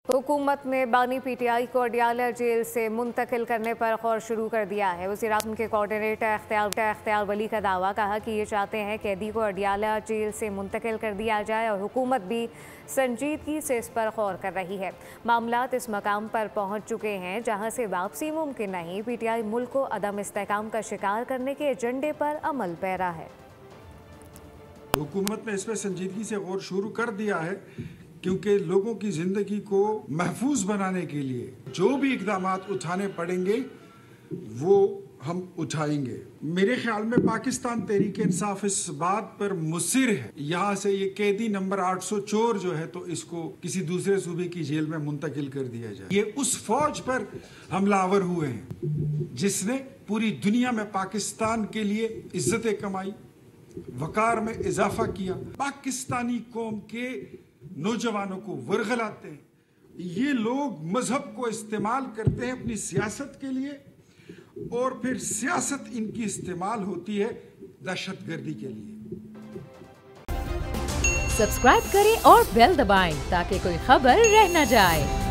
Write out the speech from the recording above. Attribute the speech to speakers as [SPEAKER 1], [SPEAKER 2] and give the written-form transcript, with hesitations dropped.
[SPEAKER 1] हुकूमत ने बानी पीटीआई को अडियाला जेल से मुंतकिल करने पर गौर शुरू कर दिया है। वज़ीर-ए-आज़म के कोऑर्डिनेटर इख्तियार वली का दावा कहा कि ये चाहते हैं कैदी को अडियाला जेल से मुंतकिल कर दिया जाए और हुकूमत भी संजीदगी से इस पर गौर कर रही है। मामलात इस मकाम पर पहुँच चुके हैं जहाँ से वापसी मुमकिन नहीं। पीटीआई मुल्क को अदम इस्तेहकाम का शिकार करने के एजेंडे पर अमल पैरा है।
[SPEAKER 2] हुकूमत ने इस पर संजीदगी से गौर शुरू कर दिया है, क्योंकि लोगों की ज़िंदगी को महफूज बनाने के लिए जो भी इक़दामात उठाने पड़ेंगे वो हम उठाएंगे। मेरे ख्याल में पाकिस्तान तहरीक इंसाफ इस बात पर मुसिर है यहाँ से ये कैदी नंबर 800 चोर जो है तो इसको किसी दूसरे सूबे की जेल में मुंतकिल कर दिया जाए। ये उस फौज पर हमलावर हुए हैं जिसने पूरी दुनिया में पाकिस्तान के लिए इज्जतें कमाई, वकार में इजाफा किया, पाकिस्तानी कौम के नौजवानों को वरगलाते हैं। ये लोग मजहब को इस्तेमाल करते हैं अपनी सियासत के लिए और फिर सियासत इनकी इस्तेमाल होती है दहशतगर्दी के लिए।
[SPEAKER 3] सब्सक्राइब करें और बेल दबाएं ताकि कोई खबर रह न जाए।